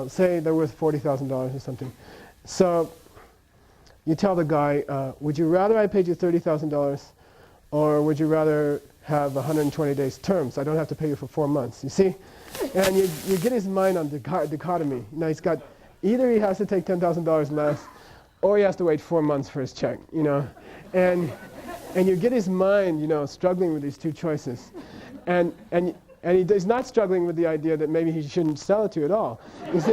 say they're worth $40,000 or something. So you tell the guy, would you rather I paid you $30,000 or would you rather have 120 days terms? I don't have to pay you for 4 months, you see? And you get his mind on dichotomy. You know, he's got, either he has to take $10,000 less or he has to wait 4 months for his check, you know? And you get his mind, you know, struggling with these two choices. And he's not struggling with the idea that maybe he shouldn't sell it to you at all. You see,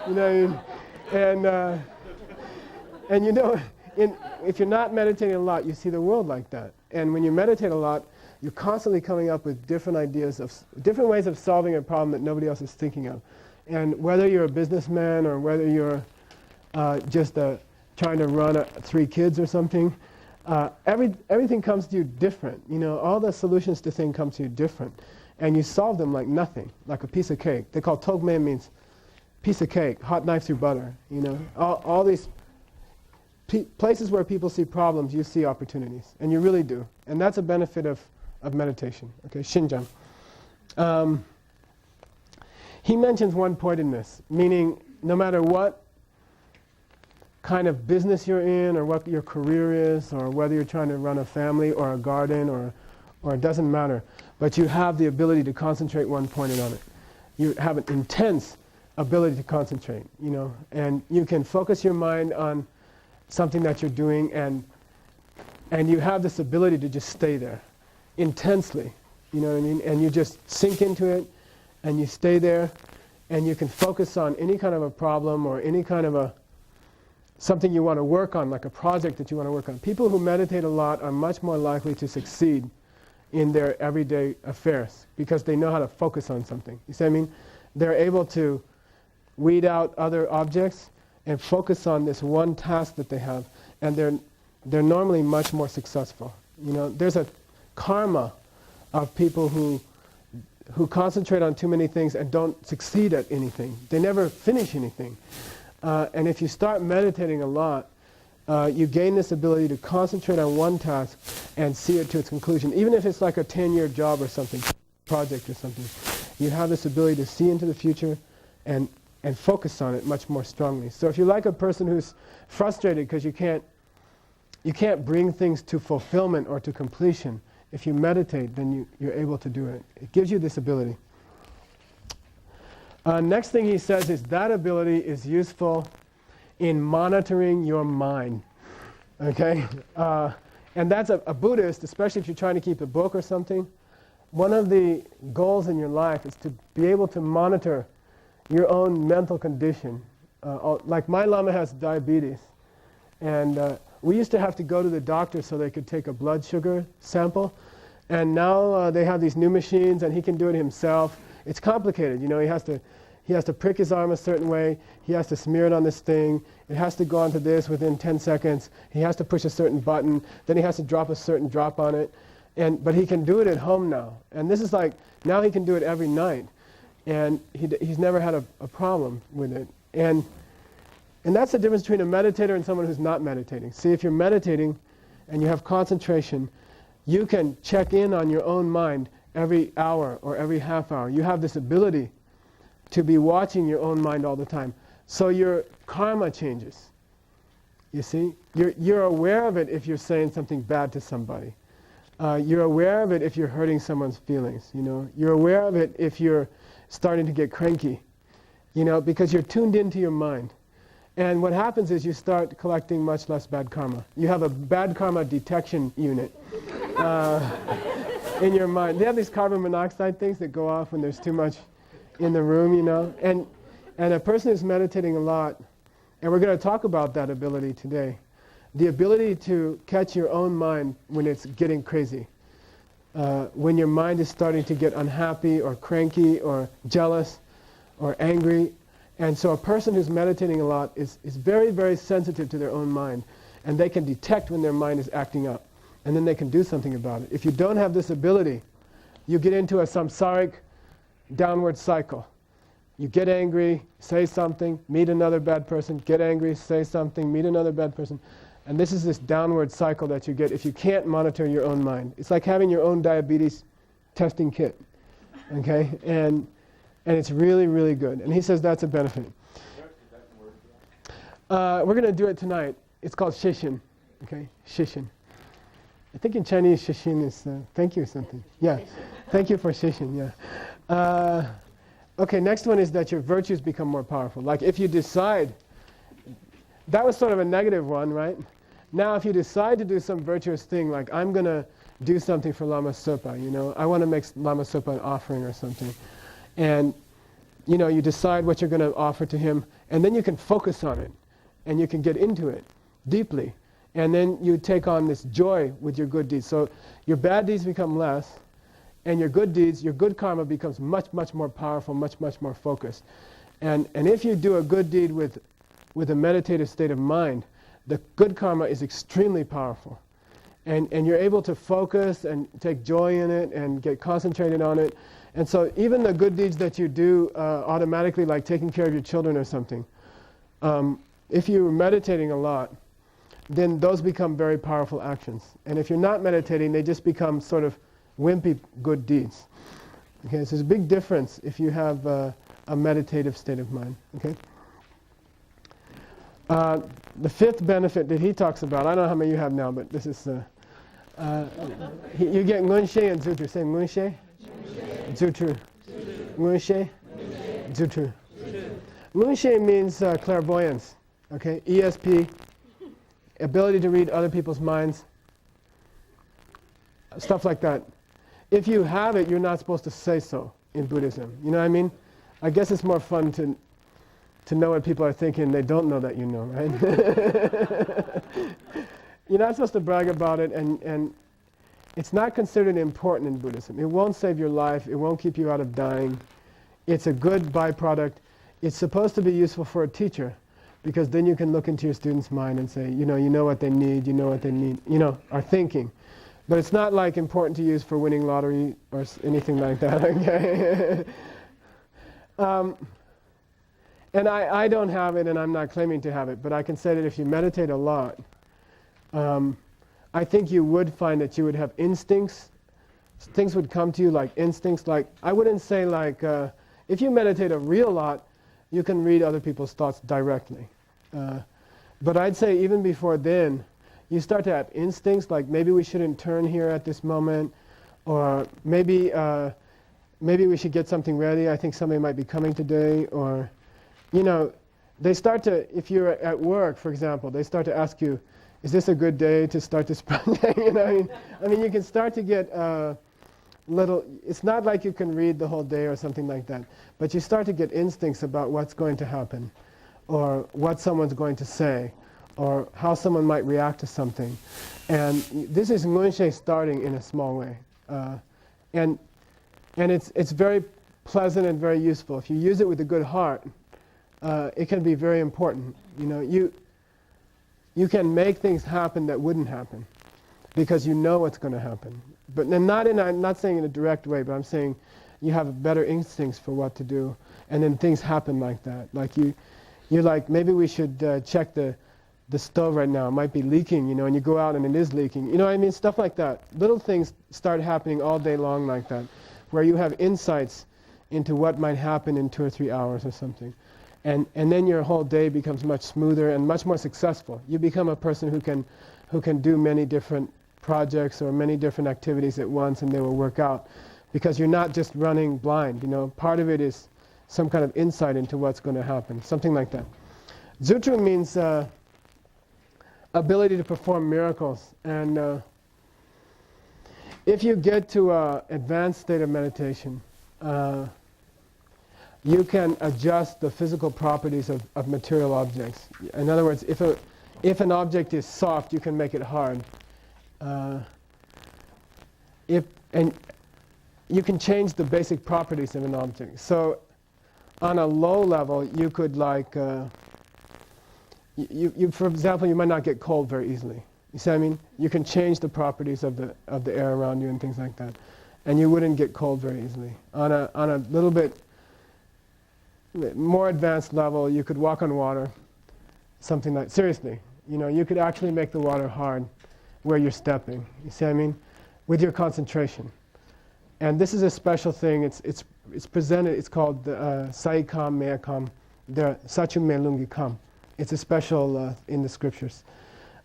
you know, and you know, if you're not meditating a lot, you see the world like that. And when you meditate a lot, you're constantly coming up with different ideas of different ways of solving a problem that nobody else is thinking of. And whether you're a businessman or whether you're just trying to run 3 kids or something, everything comes to you different. You know, all the solutions to things come to you different. And you solve them like nothing, like a piece of cake. They call togme means piece of cake, hot knife through butter. You know, all these places where people see problems, you see opportunities. And you really do. And that's a benefit of meditation. Okay, Shinjan. He mentions one point in this, meaning no matter what kind of business you're in or what your career is or whether you're trying to run a family or a garden or it doesn't matter, but you have the ability to concentrate one point on it. You have an intense ability to concentrate, you know, and you can focus your mind on something that you're doing and you have this ability to just stay there intensely, you know what I mean? And you just sink into it and you stay there and you can focus on any kind of a problem or any kind of something you want to work on, like a project that you want to work on. People who meditate a lot are much more likely to succeed in their everyday affairs because they know how to focus on something. You see what I mean? They're able to weed out other objects and focus on this one task that they have, and they're normally much more successful. You know, there's a karma of people who concentrate on too many things and don't succeed at anything. They never finish anything. And if you start meditating a lot, you gain this ability to concentrate on one task and see it to its conclusion. Even if it's like a 10-year job or something, project or something, you have this ability to see into the future and focus on it much more strongly. So if you're like a person who's frustrated because you can't bring things to fulfillment or to completion, if you meditate, then you're able to do it. It gives you this ability. Next thing he says is that ability is useful in monitoring your mind. Okay? And that's a Buddhist, especially if you're trying to keep a book or something. One of the goals in your life is to be able to monitor your own mental condition. Like my Lama has diabetes. And we used to have to go to the doctor so they could take a blood sugar sample. And now they have these new machines and he can do it himself. It's complicated, you know, he has to prick his arm a certain way, he has to smear it on this thing, it has to go onto this within 10 seconds, he has to push a certain button, then he has to drop a certain drop on it, but he can do it at home now. And this is like, now he can do it every night. And he's never had a problem with it. And that's the difference between a meditator and someone who's not meditating. See, if you're meditating and you have concentration, you can check in on your own mind every hour or every half hour. You have this ability to be watching your own mind all the time. So your karma changes. You see? You're aware of it if you're saying something bad to somebody. You're aware of it if you're hurting someone's feelings. You know? You're aware of it if you're starting to get cranky. You know, because you're tuned into your mind. And what happens is you start collecting much less bad karma. You have a bad karma detection unit in your mind. They have these carbon monoxide things that go off when there's too much in the room, you know. And a person who's meditating a lot, and we're going to talk about that ability today, the ability to catch your own mind when it's getting crazy, when your mind is starting to get unhappy or cranky or jealous or angry. And so a person who's meditating a lot is very, very sensitive to their own mind. And they can detect when their mind is acting up. And then they can do something about it. If you don't have this ability, you get into a samsaric downward cycle. You get angry, say something, meet another bad person, get angry, say something, meet another bad person. And this is this downward cycle that you get if you can't monitor your own mind. It's like having your own diabetes testing kit. Okay? And And it's really, really good. And he says that's a benefit. We're going to do it tonight. It's called shishin. Okay, shishin. I think in Chinese, shishin is thank you or something. Yeah, thank you for shishin, yeah. Okay, next one is that your virtues become more powerful. Like if you decide, that was sort of a negative one, right? Now if you decide to do some virtuous thing, like I'm going to do something for Lama Sopa, you know, I want to make Lama Sopa an offering or something. And, you know, you decide what you're going to offer to him, and then you can focus on it, and you can get into it deeply. And then you take on this joy with your good deeds. So your bad deeds become less, and your good deeds, your good karma becomes much, much more powerful, much, much more focused. And if you do a good deed with a meditative state of mind, the good karma is extremely powerful. And you're able to focus and take joy in it and get concentrated on it. And so even the good deeds that you do automatically, like taking care of your children or something, if you're meditating a lot, then those become very powerful actions. And if you're not meditating, they just become sort of wimpy good deeds. Okay, so there's a big difference if you have a meditative state of mind. Okay. The fifth benefit that he talks about, I don't know how many you have now, but this is, you get ngunshe and zutru. Say ngunshe, zutru. Ngunshe, zutru. Ngunshe means clairvoyance. Okay, ESP, ability to read other people's minds, stuff like that. If you have it, you're not supposed to say so in Buddhism. You know what I mean? I guess it's more fun to know what people are thinking. They don't know that you know, right? You're not supposed to brag about it, and it's not considered important in Buddhism. It won't save your life. It won't keep you out of dying. It's a good byproduct. It's supposed to be useful for a teacher, because then you can look into your student's mind and say, you know what they need, are thinking. But it's not like important to use for winning lottery or anything like that, okay? And I don't have it, and I'm not claiming to have it, but I can say that if you meditate a lot, I think you would find that you would have instincts. Things would come to you like instincts. Like, I wouldn't say like, if you meditate a real lot, you can read other people's thoughts directly. But I'd say even before then, you start to have instincts like maybe we shouldn't turn here at this moment, or maybe we should get something ready. I think somebody might be coming today, or, they start to, if you're at work, for example, they start to ask you, is this a good day to start this project? I mean, you can start to get little, it's not like you can read the whole day or something like that, but you start to get instincts about what's going to happen, or what someone's going to say, or how someone might react to something. And this is ngunshe starting in a small way. And it's very pleasant and very useful. If you use it with a good heart, it can be very important. You can make things happen that wouldn't happen because you know what's going to happen. But then I'm not saying in a direct way, but I'm saying you have better instincts for what to do, and then things happen like that. Like you're like, maybe we should check the stove right now. It might be leaking, and you go out and it is leaking. You know what I mean? Stuff like that. Little things start happening all day long like that, where you have insights into what might happen in 2 or 3 hours or something. And then your whole day becomes much smoother and much more successful. You become a person who can do many different projects or many different activities at once, and they will work out. Because you're not just running blind, Part of it is some kind of insight into what's going to happen, something like that. Zutru means ability to perform miracles. And if you get to an advanced state of meditation, you can adjust the physical properties of material objects. In other words, if an object is soft, you can make it hard. And you can change the basic properties of an object. So on a low level, you could for example, you might not get cold very easily. You see what I mean? You can change the properties of the air around you and things like that, and you wouldn't get cold very easily. On a little bit more advanced level, you could walk on water, something like, seriously, you could actually make the water hard where you're stepping. You see what I mean? With your concentration. And this is a special thing. It's it's presented, it's called Saikam Meakam, the Sachum Melungi Kam. It's a special in the scriptures.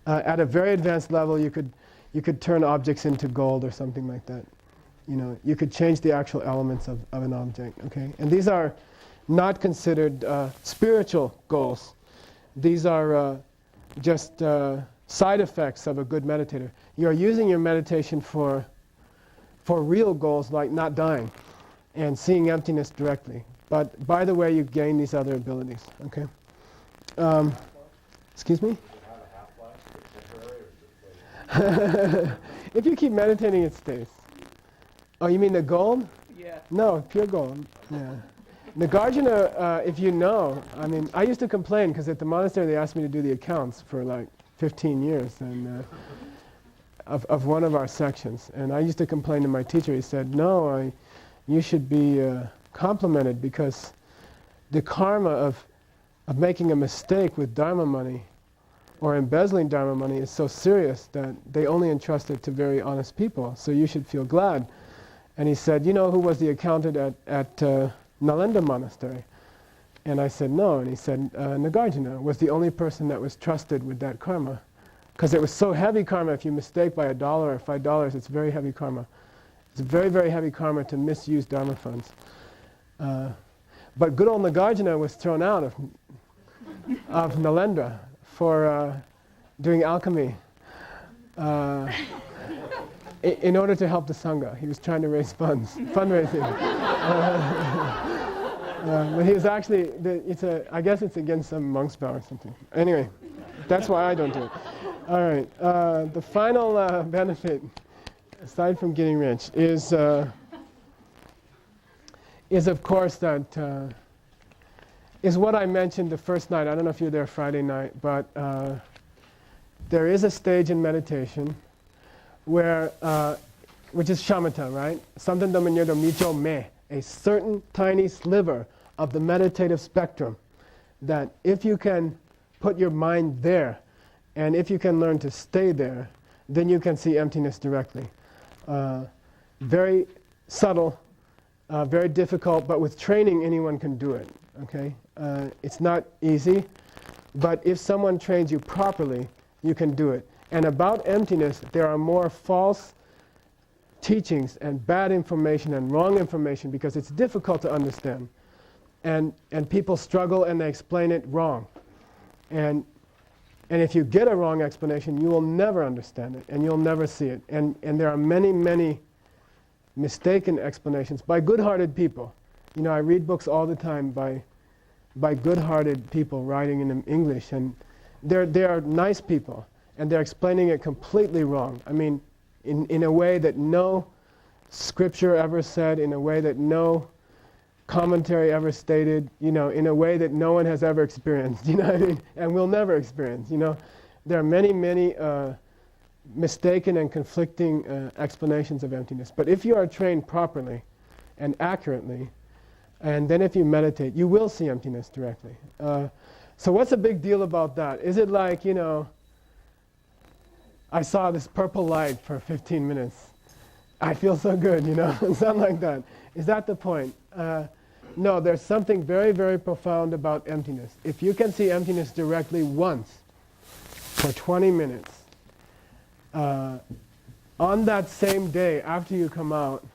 At a very advanced level, you could turn objects into gold or something like that. You know, you could change the actual elements of an object, okay? And these are not considered spiritual goals. These are just side effects of a good meditator. You're using your meditation for real goals like not dying and seeing emptiness directly. But by the way, you gain these other abilities, okay? Excuse me? If you keep meditating, it stays. Oh, you mean the gold? Yeah. No, pure gold. Yeah. Nagarjuna, if you know, I mean, I used to complain because at the monastery they asked me to do the accounts for like 15 years and of one of our sections. And I used to complain to my teacher. He said, no, you should be complimented because the karma of making a mistake with Dharma money or embezzling Dharma money is so serious that they only entrust it to very honest people. So you should feel glad. And he said, you know who was the accountant at Nalanda Monastery? And I said, no. And he said, Nagarjuna was the only person that was trusted with that karma. Because it was so heavy karma, if you mistake by $1 or $5, it's very heavy karma. It's a very, very heavy karma to misuse Dharma funds. But good old Nagarjuna was thrown out of Nalanda for doing alchemy in order to help the Sangha. He was trying to raise funds, fundraising. But he was actually, I guess it's against some monk's vow or something. Anyway, that's why I don't do it. All right, the final benefit, aside from getting rich, is of course that is what I mentioned the first night. I don't know if you were there Friday night, but there is a stage in meditation where, which is shamatha, right? Santandamanyodo mijo me, a certain tiny sliver of the meditative spectrum that if you can put your mind there and if you can learn to stay there, then you can see emptiness directly. Very subtle, very difficult, but with training anyone can do it, okay? It's not easy, but if someone trains you properly, you can do it. And about emptiness, there are more false teachings and bad information and wrong information because it's difficult to understand. And people struggle and they explain it wrong. And if you get a wrong explanation, you will never understand it and you'll never see it. And there are many, many mistaken explanations by good-hearted people. You know, I read books all the time by good-hearted people writing in English, and they are nice people, and they're explaining it completely wrong. I mean, in a way that no scripture ever said, in a way that no commentary ever stated, you know, in a way that no one has ever experienced, you know what I mean, and will never experience, you know. There are many, many mistaken and conflicting explanations of emptiness. But if you are trained properly and accurately, and then if you meditate, you will see emptiness directly. So what's the big deal about that? Is it like, you know, I saw this purple light for 15 minutes. I feel so good, you know, something like that. Is that the point? No, there's something very, very profound about emptiness. If you can see emptiness directly once for 20 minutes, on that same day after you come out,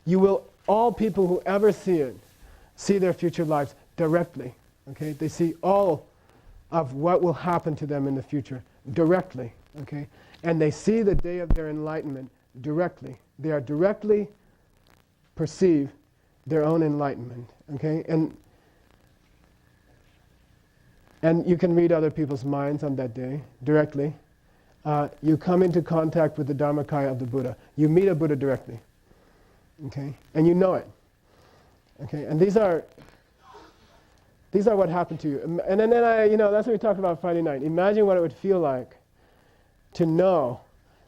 you will, all people who ever see it, see their future lives directly. Okay? They see all of what will happen to them in the future directly. Okay? And they see the day of their enlightenment directly. They are directly perceive their own enlightenment. Okay? And you can read other people's minds on that day directly. You come into contact with the Dharmakaya of the Buddha. You meet a Buddha directly. Okay? And you know it. Okay? And these are what happened to you. And then I, you know, that's what we talked about Friday night. Imagine what it would feel like to know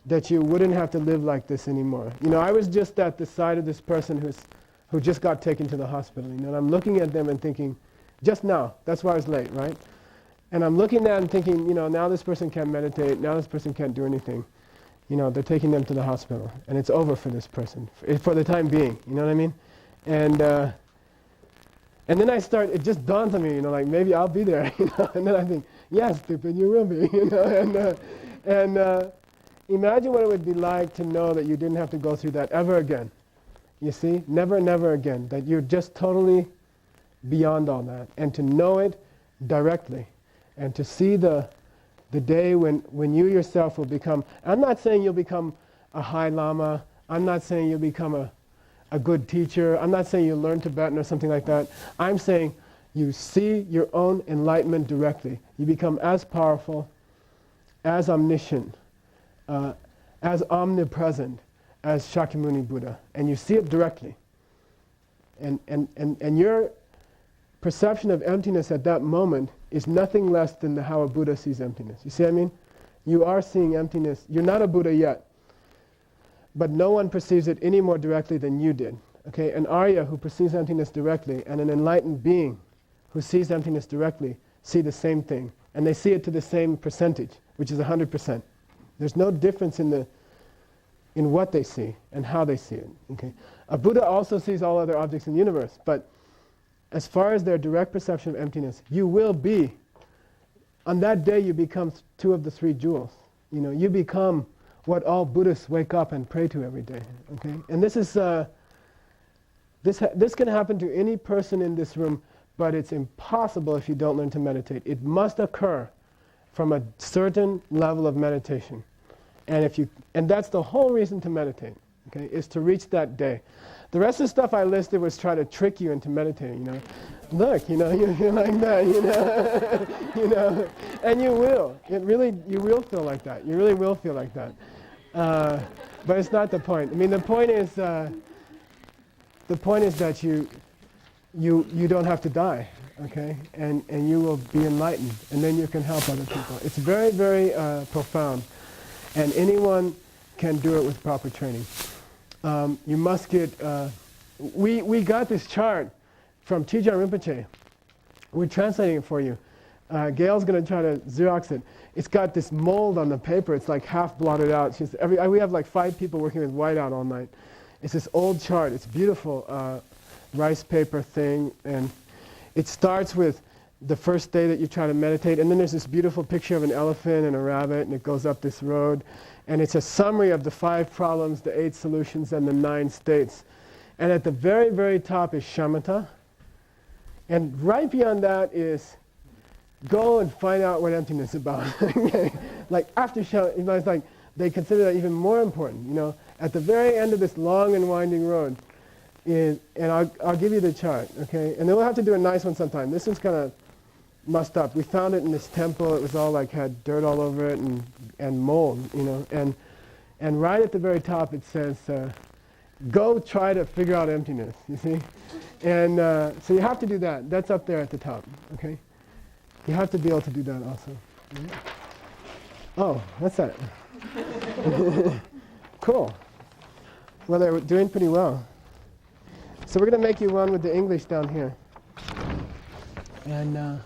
that you wouldn't have to live like this anymore. You know, I was just at the side of this person who just got taken to the hospital, you know, and I'm looking at them and thinking, just now, that's why I was late, right? And I'm looking at them and thinking, you know, now this person can't meditate, now this person can't do anything. You know, they're taking them to the hospital, and it's over for this person, for the time being, you know what I mean? And then it just dawns on me, like maybe I'll be there, and then I think, yeah, stupid, you will be, and imagine what it would be like to know that you didn't have to go through that ever again. You see, never, never again, that you're just totally beyond all that, and to know it directly, and to see the day when you yourself will become, I'm not saying you'll become a high lama, I'm not saying you'll become a good teacher, I'm not saying you'll learn Tibetan or something like that, I'm saying you see your own enlightenment directly. You become as powerful, as omniscient, as omnipresent as Shakyamuni Buddha, and you see it directly. And your perception of emptiness at that moment is nothing less than how a Buddha sees emptiness. You see what I mean? You are seeing emptiness. You're not a Buddha yet, but no one perceives it any more directly than you did. Okay? An Arya who perceives emptiness directly and an enlightened being who sees emptiness directly see the same thing. And they see it to the same percentage, which is 100%. There's no difference in what they see and how they see it. Okay? A Buddha also sees all other objects in the universe, but as far as their direct perception of emptiness, you will be, on that day you become two of the three jewels. You become what all Buddhists wake up and pray to every day. Okay? And this is this can happen to any person in this room, but it's impossible if you don't learn to meditate. It must occur from a certain level of meditation. And that's the whole reason to meditate, okay, is to reach that day. The rest of the stuff I listed was try to trick you into meditating, Look, you're like that, and you will. You will feel like that. You really will feel like that. But it's not the point. I mean, the point is that you don't have to die, okay? And you will be enlightened, and then you can help other people. It's very, very profound, and anyone can do it with proper training. You must get. We got this chart from Tijang Rinpoche. We're translating it for you. Gail's going to try to Xerox it. It's got this mold on the paper. It's like half blotted out. We have like 5 people working with whiteout all night. It's this old chart. It's beautiful rice paper thing, and it starts with the first day that you try to meditate, and then there's this beautiful picture of an elephant and a rabbit, and it goes up this road, and it's a summary of the 5 problems, the 8 solutions, and the 9 states. And at the very, very top is shamatha, and right beyond that is go and find out what emptiness is about. Okay? Like after shamatha, it's like they consider that even more important. At the very end of this long and winding road is, and I'll give you the chart, okay? And then we'll have to do a nice one sometime. This one's kind of mussed up. We found it in this temple. It was all like had dirt all over it and mold, and right at the very top it says, go try to figure out emptiness, you see? And so you have to do that. That's up there at the top, okay? You have to be able to do that also. Right? Oh, what's that? Cool. Well, they're doing pretty well. So we're going to make you one with the English down here. And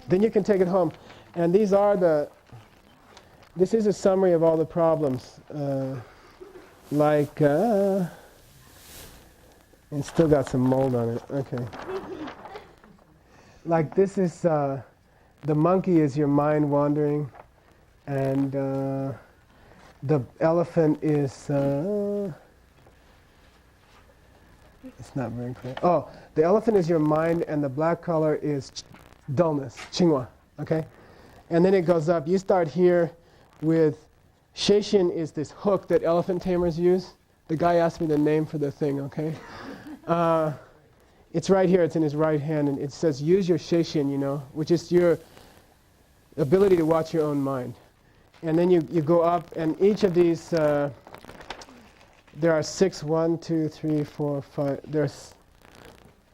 then you can take it home. And this is a summary of all the problems. It's still got some mold on it. Okay. Like this is, the monkey is your mind wandering, and the elephant is, it's not very clear. Oh, the elephant is your mind, and the black color is dullness, qinghua, okay? And then it goes up. You start here with, sheishin is this hook that elephant tamers use. The guy asked me the name for the thing, okay? It's right here, it's in his right hand, and it says use your sheishin, which is your ability to watch your own mind. And then you go up, and each of these, there are 6, 1, 2, 3, 4, 5,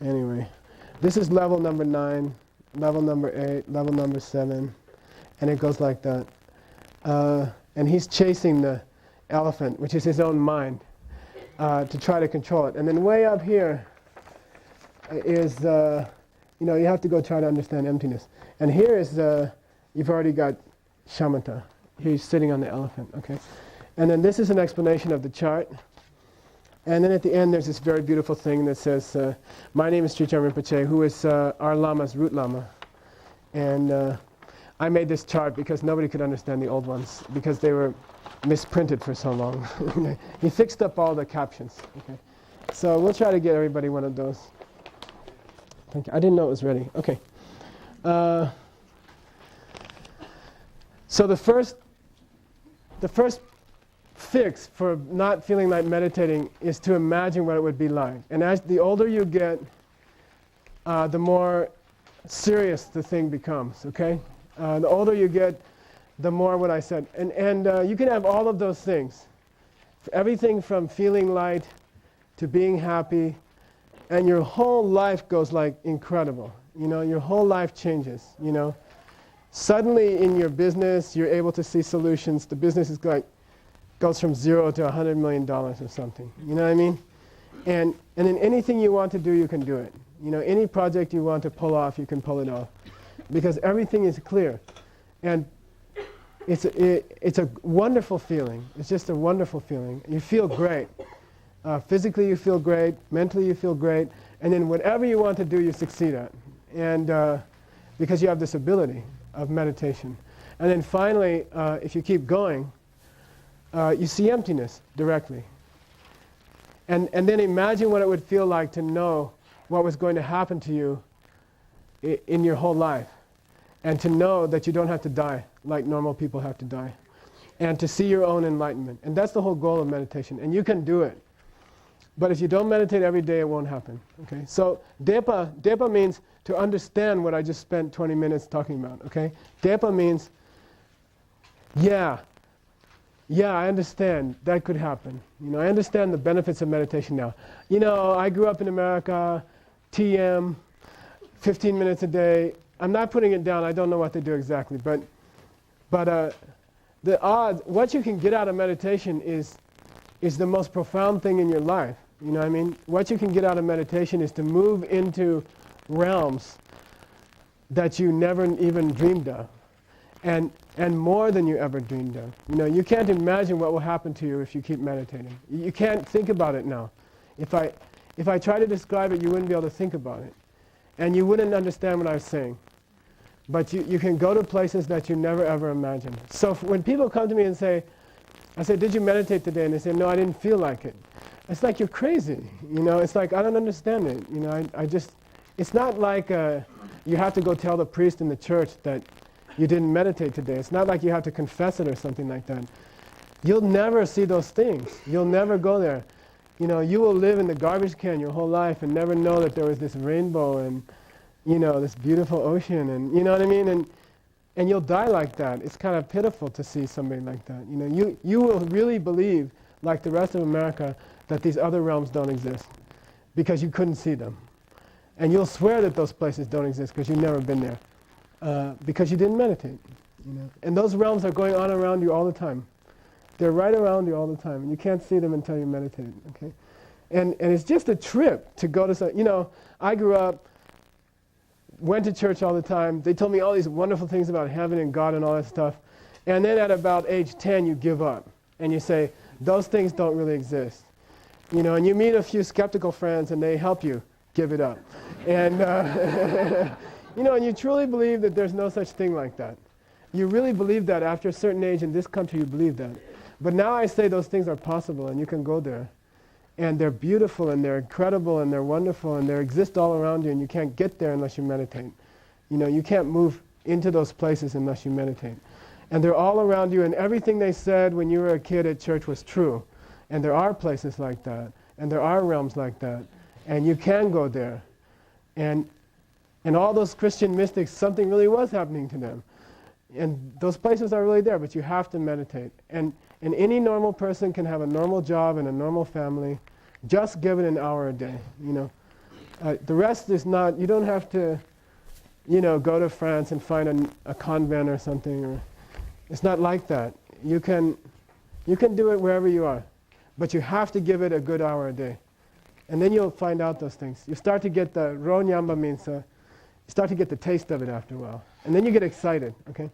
anyway. This is level number 9, level number 8, level number 7, and it goes like that. And he's chasing the elephant, which is his own mind, to try to control it. And then way up here is, you have to go try to understand emptiness. And here is, you've already got shamatha. He's sitting on the elephant, okay? And then this is an explanation of the chart. And then at the end, there's this very beautiful thing that says, my name is Sricham Rinpoche, who is our Lama's root Lama. And I made this chart because nobody could understand the old ones because they were misprinted for so long. He fixed up all the captions. Okay. So we'll try to get everybody one of those. Thank you. I didn't know it was ready. Okay. So the first fix for not feeling like meditating is to imagine what it would be like. And as the older you get, the more serious the thing becomes, okay? The older you get, the more what I said. And you can have all of those things. Everything from feeling light to being happy, and your whole life goes like incredible. You know, your whole life changes, you know. Suddenly in your business, you're able to see solutions. The business is like, goes from $0 to $100 million or something. You know what I mean? And in anything you want to do, you can do it. You know, any project you want to pull off, you can pull it off. Because everything is clear. And it's a wonderful feeling. It's just a wonderful feeling. You feel great. Physically you feel great. Mentally you feel great. And then whatever you want to do, you succeed at. And because you have this ability of meditation. And then finally, if you keep going, you see emptiness directly. And then imagine what it would feel like to know what was going to happen to you in your whole life. And to know that you don't have to die like normal people have to die. And to see your own enlightenment. And that's the whole goal of meditation. And you can do it. But if you don't meditate every day, it won't happen. Okay? So depa means to understand what I just spent 20 minutes talking about. Okay? Depa means, yeah, I understand that could happen. You know, I understand the benefits of meditation now. You know, I grew up in America, TM, 15 minutes a day. I'm not putting it down. I don't know what they do exactly, but the odds, what you can get out of meditation is the most profound thing in your life. You know what I mean? What you can get out of meditation is to move into realms that you never even dreamed of. And more than you ever dreamed of. You know, you can't imagine what will happen to you if you keep meditating. You can't think about it now. If I try to describe it, you wouldn't be able to think about it. And you wouldn't understand what I was saying. But you can go to places that you never ever imagined. So when people come to me and say, I say, did you meditate today? And they say, no, I didn't feel like it. It's like, you're crazy. You know, it's like, I don't understand it. You know, I just, it's not like you have to go tell the priest in the church that you didn't meditate today. It's not like you have to confess it or something like that. You'll never see those things. You'll never go there. You know, you will live in the garbage can your whole life and never know that there was this rainbow and, you know, this beautiful ocean and, you know what I mean? And you'll die like that. It's kind of pitiful to see somebody like that. You know, you will really believe, like the rest of America, that these other realms don't exist because you couldn't see them. And you'll swear that those places don't exist because you've never been there. Because you didn't meditate, you know. And those realms are going on around you all the time. They're right around you all the time, and you can't see them until you meditate, okay? And it's just a trip to go to some, you know, I grew up, went to church all the time. They told me all these wonderful things about heaven and God and all that stuff. And then at about age 10, you give up. And you say, those things don't really exist. You know, and you meet a few skeptical friends, and they help you give it up. And you know, and you truly believe that there's no such thing like that. You really believe that after a certain age in this country, you believe that. But now I say those things are possible and you can go there. And they're beautiful and they're incredible and they're wonderful and they exist all around you and you can't get there unless you meditate. You know, you can't move into those places unless you meditate. And they're all around you and everything they said when you were a kid at church was true. And there are places like that. And there are realms like that. And you can go there. And all those Christian mystics, something really was happening to them. And those places are really there, but you have to meditate. And any normal person can have a normal job and a normal family. Just give it an hour a day, you know. The rest is not, you don't have to, you know, go to France and find a convent or something. Or it's not like that. You can do it wherever you are. But you have to give it a good hour a day. And then you'll find out those things. You start to get the, ro nyamba means, you start to get the taste of it after a while. And then you get excited, okay?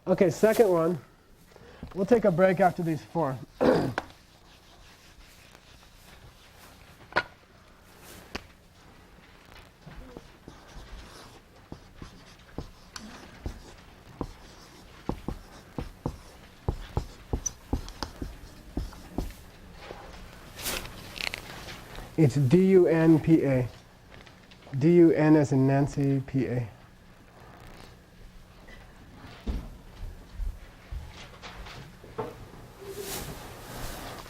Okay, second one. We'll take a break after these four. It's D-U-N-P-A. D-U-N as in Nancy, P-A.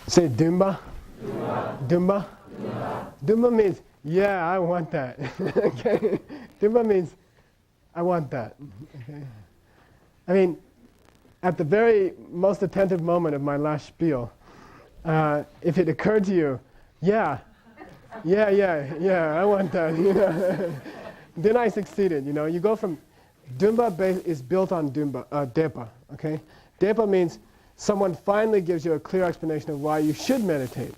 Say Dumba. Dumba. Dumba. Dumba means, yeah, I want that. Okay. Dumba means, I want that. Okay. I mean, at the very most attentive moment of my last spiel, if it occurred to you, yeah, I want that, you know, then I succeeded, you know. You go from, Dumba is built on Depa, okay? Depa means someone finally gives you a clear explanation of why you should meditate.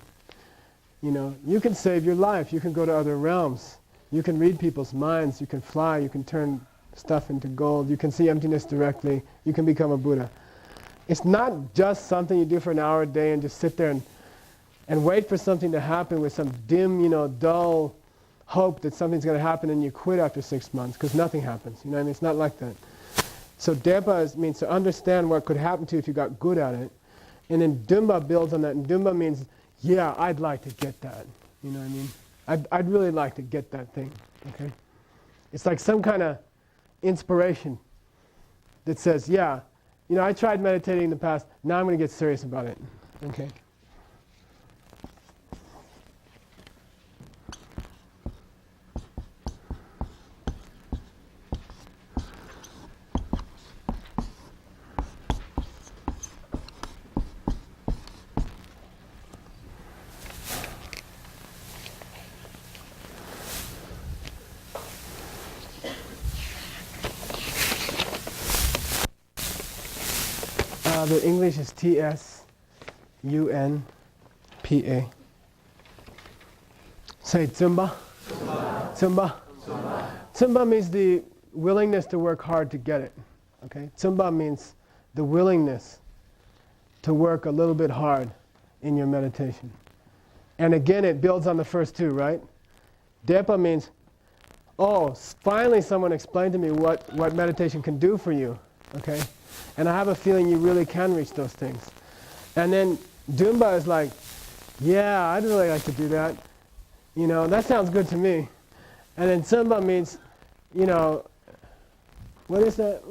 You know, you can save your life, you can go to other realms, you can read people's minds, you can fly, you can turn stuff into gold, you can see emptiness directly, you can become a Buddha. It's not just something you do for an hour a day and just sit there and wait for something to happen with some dim, you know, dull hope that something's going to happen and you quit after 6 months, because nothing happens. You know what I mean? It's not like that. So Depa means to understand what could happen to you if you got good at it. And then Dumba builds on that. And Dumba means, yeah, I'd like to get that. You know what I mean? I'd really like to get that thing. Okay? It's like some kind of inspiration that says, yeah, you know, I tried meditating in the past, now I'm going to get serious about it. Okay? The English is T-S-U-N-P-A. Say Tsumba. Tsumba. Tsumba means the willingness to work hard to get it. Okay? Tsumba means the willingness to work a little bit hard in your meditation. And again, it builds on the first two, right? Depa means, oh, finally someone explained to me what meditation can do for you. Okay? And I have a feeling you really can reach those things. And then Dumba is like, yeah, I'd really like to do that. You know, that sounds good to me. And then Tsumba means, you know, what is that?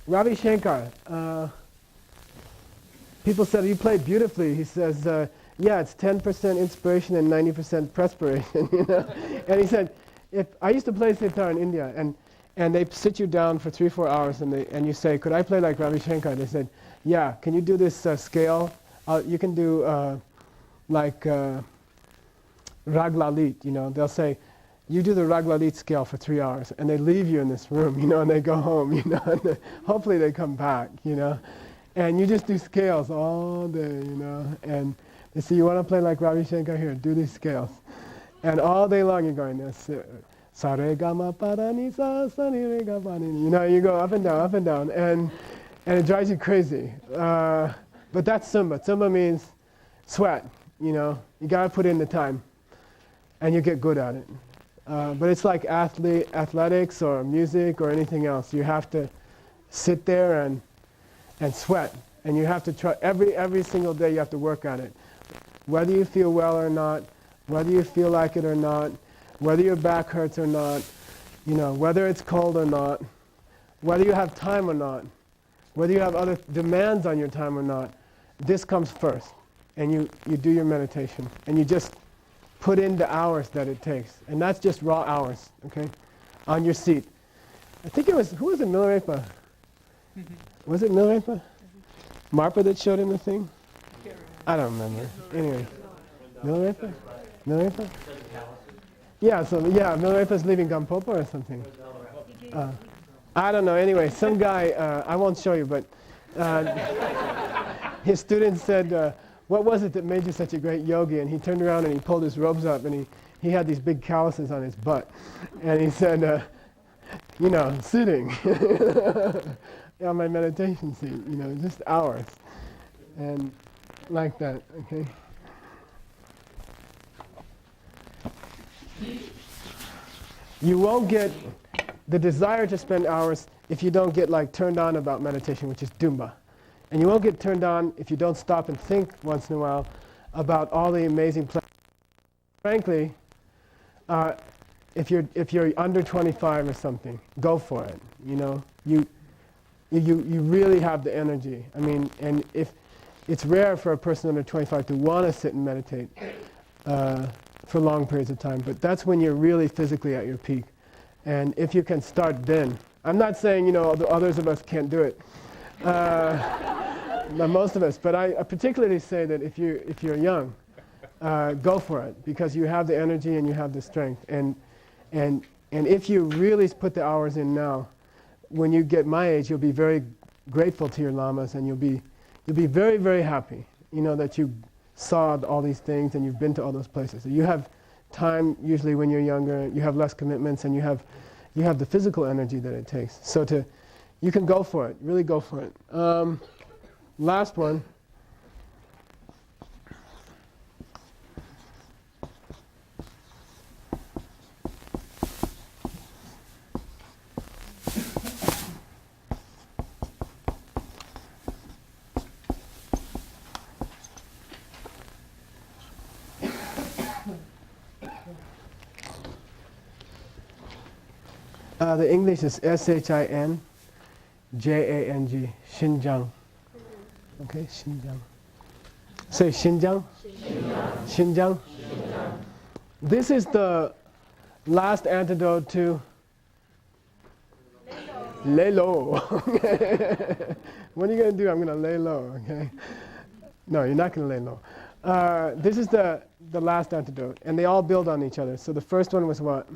Ravi Shankar. People said, you played beautifully. He says, yeah, it's 10% inspiration and 90% perspiration. You know? And he said, if I used to play sitar in India, and they sit you down for 3-4 hours and you say, could I play like Ravi Shankar? They said, yeah, can you do this scale? You can do like Rag Lalit, you know. They'll say, you do the Rag Lalit scale for 3 hours, and they leave you in this room, you know, and they go home, you know, and hopefully they come back, you know. And you just do scales all day, you know, and they say, you want to play like Ravi Shankar? Here, do these scales. And all day long you're going this. Sa re ga ma pa da ni sa sa ni re ga pa ni. You know, you go up and down, and it drives you crazy. But that's Tsumba. Tsumba means sweat. You know, you gotta put in the time, and you get good at it. But it's like athletics or music or anything else. You have to sit there and sweat, and you have to try every single day. You have to work at it, whether you feel well or not, whether you feel like it or not. Whether your back hurts or not, you know, whether it's cold or not, whether you have time or not, whether you have other demands on your time or not, this comes first. And you do your meditation. And you just put in the hours that it takes. And that's just raw hours, okay, on your seat. I think it was, who was it, Milarepa? Was it Milarepa? Marpa that showed him the thing? I don't remember. Anyway. Milarepa? Milarepa? Yeah, so yeah, Milarepa's leaving Gampopa or something. I don't know. Anyway, some guy, I won't show you, but his student said, what was it that made you such a great yogi? And he turned around and he pulled his robes up and he had these big calluses on his butt. And he said, you know, sitting on my meditation seat, you know, just hours. And like that, okay? You won't get the desire to spend hours if you don't get like turned on about meditation, which is Dumba. And you won't get turned on if you don't stop and think once in a while about all the amazing frankly, if you're under 25 or something, go for it. You know, you really have the energy. I mean, and if it's rare for a person under 25 to want to sit and meditate for long periods of time, but that's when you're really physically at your peak. And if you can start then, I'm not saying, you know, the others of us can't do it, most of us, but I particularly say that if you're young, go for it, because you have the energy and you have the strength. And if you really put the hours in now, when you get my age, you'll be very grateful to your lamas, and you'll be very, very happy, you know, that you saw all these things and you've been to all those places. So you have time usually when you're younger, you have less commitments, and you have the physical energy that it takes. So you can go for it, really go for it. Last one. The English is Shinjang, Xinjiang. Okay, Xinjiang. Say Xinjiang. Xinjiang. This is the last antidote to lay low. What are you going to do? I'm going to lay low. Okay. No, you're not going to lay low. This is the last antidote, and they all build on each other. So the first one was what?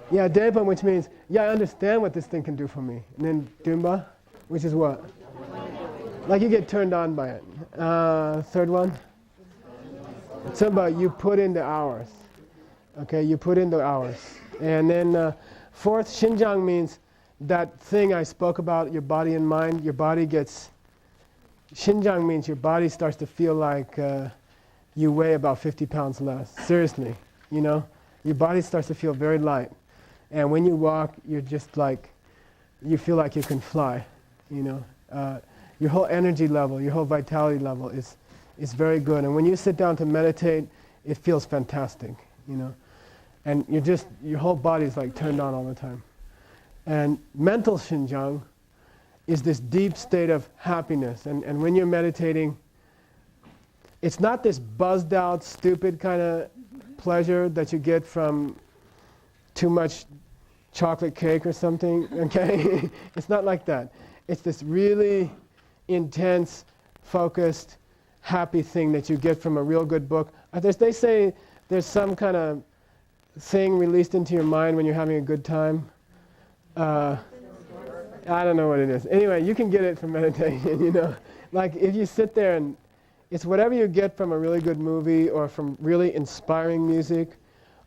Yeah, Depa, which means, yeah, I understand what this thing can do for me. And then Dumba, which is what? Like you get turned on by it. Third one? Tsumba, you put in the hours. Okay, you put in the hours. And then fourth, Xinjiang means that thing I spoke about, your body and mind, your body gets... Xinjiang means your body starts to feel like you weigh about 50 pounds less. Seriously, you know? Your body starts to feel very light. And when you walk, you're just like, you feel like you can fly, you know. Your whole energy level, your whole vitality level is very good. And when you sit down to meditate, it feels fantastic, you know. And your whole body is like turned on all the time. And mental Xinjiang is this deep state of happiness. And when you're meditating, it's not this buzzed out, stupid kind of pleasure that you get from too much chocolate cake or something, okay? It's not like that. It's this really intense, focused, happy thing that you get from a real good book. They say there's some kind of thing released into your mind when you're having a good time. I don't know what it is. Anyway, you can get it from meditation, you know. Like if you sit there and it's whatever you get from a really good movie or from really inspiring music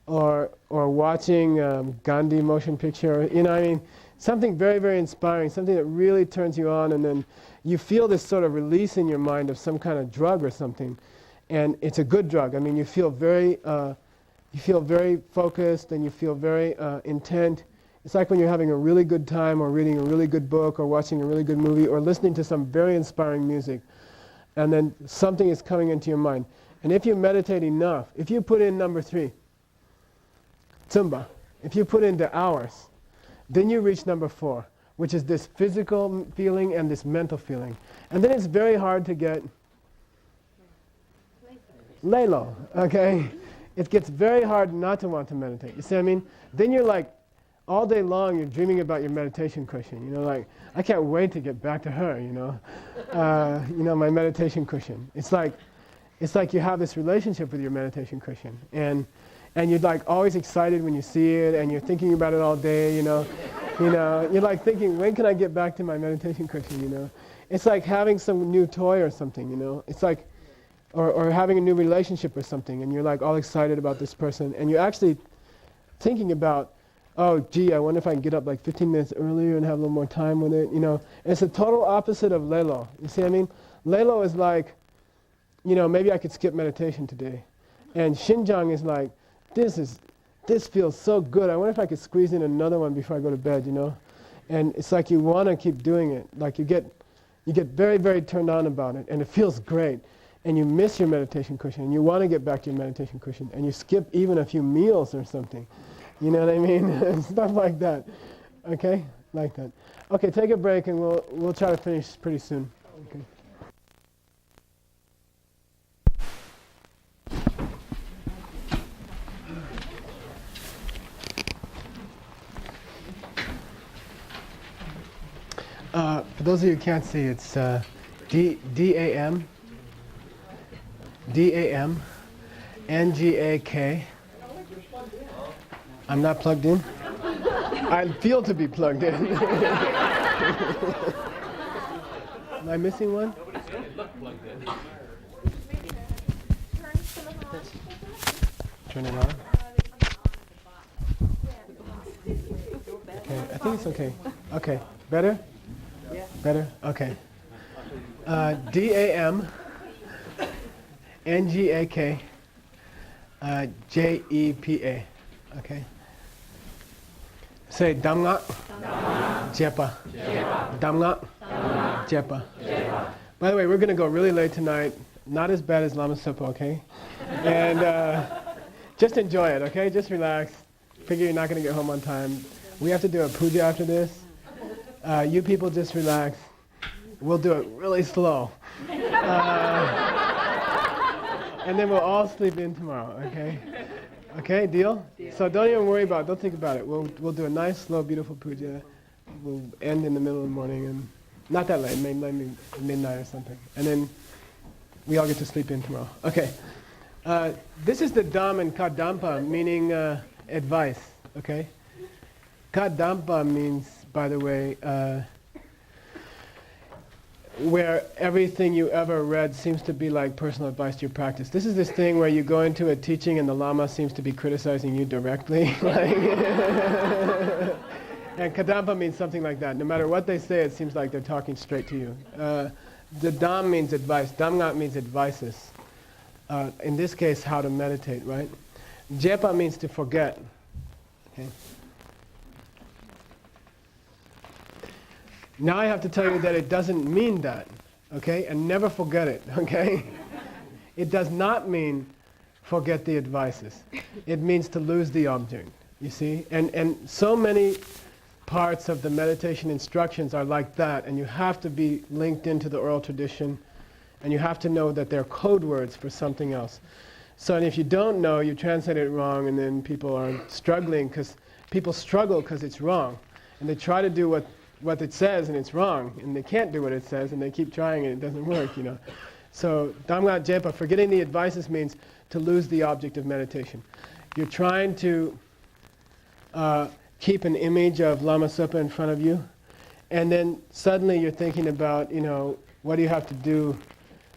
or watching Gandhi motion picture, you know what I mean? Something very, very inspiring, something that really turns you on, and then you feel this sort of release in your mind of some kind of drug or something. And it's a good drug. I mean, you feel very focused and you feel very intent. It's like when you're having a really good time or reading a really good book or watching a really good movie or listening to some very inspiring music. And then something is coming into your mind. And if you meditate enough, if you put in number 3, Tsumba, if you put in the hours, then you reach number 4, which is this physical feeling and this mental feeling. And then it's very hard to get lay low, okay? It gets very hard not to want to meditate. You see what I mean? Then you're like, all day long you're dreaming about your meditation cushion. You know, like, I can't wait to get back to her, you know? My meditation cushion. It's like you have this relationship with your meditation cushion. And you're like always excited when you see it, and you're thinking about it all day, you know. You're like thinking, when can I get back to my meditation cushion, you know? It's like having some new toy or something, you know. It's like, or having a new relationship or something, and you're like all excited about this person, and you're actually thinking about, oh, gee, I wonder if I can get up like 15 minutes earlier and have a little more time with it, you know. And it's the total opposite of Lelo. You see what I mean? Lelo is like, you know, maybe I could skip meditation today. And Xinjiang is like, this feels so good. I wonder if I could squeeze in another one before I go to bed, you know. And it's like you want to keep doing it. Like you get very, very turned on about it, and it feels great. and you miss your meditation cushion, and you want to get back to your meditation cushion, and you skip even a few meals or something. You know what I mean? Stuff like that. Okay? Like that. Okay, take a break, and we'll try to finish pretty soon. Okay. For those of you who can't see, it's DAM, NGAK. I'm not plugged in. I feel to be plugged in. Am I missing one? Turn it on. Okay, I think it's okay. Okay, better? Yeah. Better? Okay. DAM, NGAK, JEPA. Okay. Say Damngak, Jepa. Damngak, Jepa. By the way, we're going to go really late tonight. Not as bad as Lama Supa, okay? And just enjoy it, okay? Just relax. Figure you're not going to get home on time. We have to do a puja after this. You people just relax. We'll do it really slow. And then we'll all sleep in tomorrow, okay? Okay, deal? So don't even worry about it. Don't think about it. We'll do a nice, slow, beautiful puja. We'll end in the middle of the morning, and not that late, maybe midnight or something. And then we all get to sleep in tomorrow. Okay. This is the Dham and Kadampa, meaning advice, okay? Kadampa means, by the way, where everything you ever read seems to be like personal advice to your practice. This is this thing where you go into a teaching and the Lama seems to be criticizing you directly. And Kadampa means something like that. No matter what they say, it seems like they're talking straight to you. The Dham means advice. Damngak means advices. In this case, how to meditate, right? Jepa means to forget. Okay. Now I have to tell you that it doesn't mean that, okay? And never forget it, okay? It does not mean forget the advices. It means to lose the object, you see? And so many parts of the meditation instructions are like that, and you have to be linked into the oral tradition, and you have to know that they're code words for something else. So and if you don't know, you translate it wrong, and then people are struggling, because people struggle because it's wrong. And they try to do what it says, and it's wrong, and they can't do what it says, and they keep trying, and it doesn't work, you know. So, Damngak Jepa, forgetting the advices means to lose the object of meditation. You're trying to keep an image of Lama Supa in front of you, and then suddenly you're thinking about, you know, what do you have to do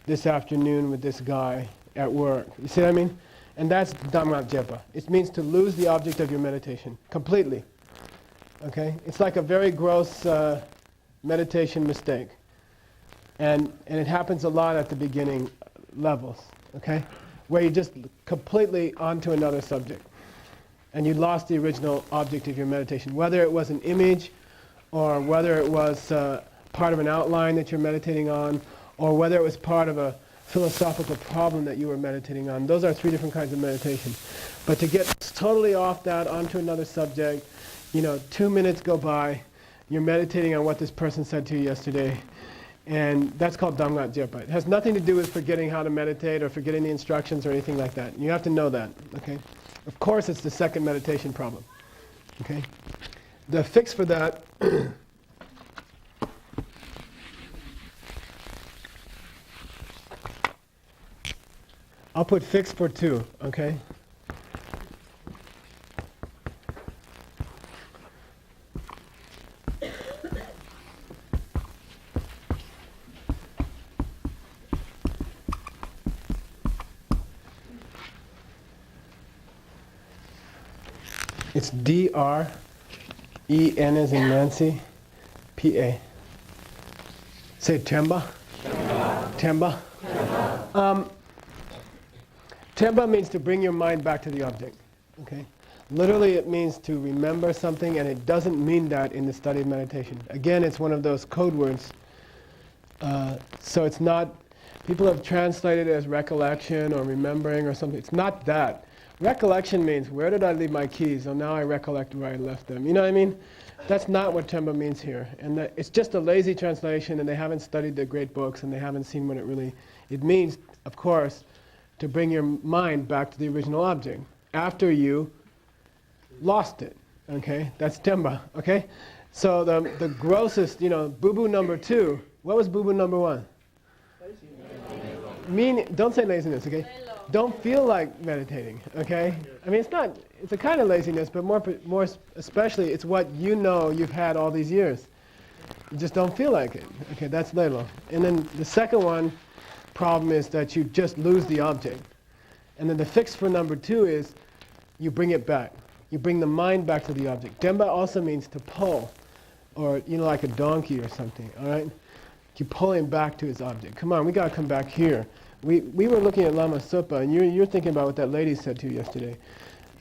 this afternoon with this guy at work? You see what I mean? And that's Damngak Jepa. It means to lose the object of your meditation completely. Okay? It's like a very gross meditation mistake. And it happens a lot at the beginning levels, okay? Where you just completely onto another subject. And you lost the original object of your meditation. Whether it was an image, or whether it was part of an outline that you're meditating on, or whether it was part of a philosophical problem that you were meditating on. Those are three different kinds of meditation. But to get totally off that onto another subject, you know, 2 minutes go by, you're meditating on what this person said to you yesterday, and that's called Damngak Jepa. It has nothing to do with forgetting how to meditate or forgetting the instructions or anything like that. You have to know that, okay? Of course it's the second meditation problem, okay? The fix for that I'll put fix for 2, okay? It's D-R-E-N as in Nancy, P-A. Say Temba. Temba. Temba means to bring your mind back to the object. Okay? Literally it means to remember something, and it doesn't mean that in the study of meditation. Again, it's one of those code words. So it's not, People have translated it as recollection or remembering or something. It's not that. Recollection means, where did I leave my keys? Oh, now I recollect where I left them. You know what I mean? That's not what Tenba means here. And that it's just a lazy translation, and they haven't studied the great books, and they haven't seen what it really... It means, of course, to bring your mind back to the original object after you lost it. Okay? That's Tenba. Okay? So the grossest, boo-boo number 2. What was boo-boo number 1? Don't say laziness, okay? Don't feel like meditating, okay? I mean, it's a kind of laziness, but more especially, it's what you've had all these years. You just don't feel like it. Okay, that's lelo. And then the second problem is that you just lose the object. And then the fix for number 2 is you bring it back. You bring the mind back to the object. Demba also means to pull, or, like a donkey or something, all right? You pull him back to his object. Come on, we got to come back here. We were looking at Lama Supa, and you're thinking about what that lady said to you yesterday.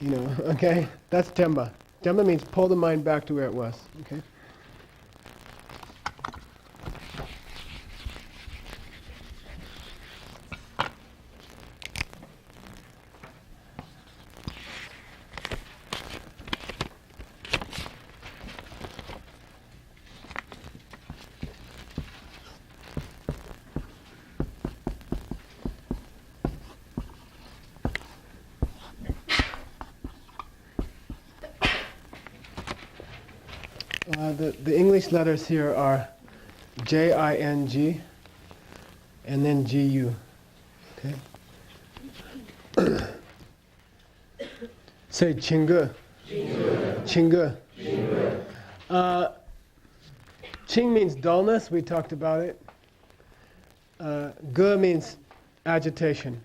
Okay? That's Tenba. Tenba means pull the mind back to where it was. Okay? The English letters here are J-I-N-G and then G-U. Okay? Say Chingu. Chingu. Ching means dullness, we talked about it. Gu means agitation.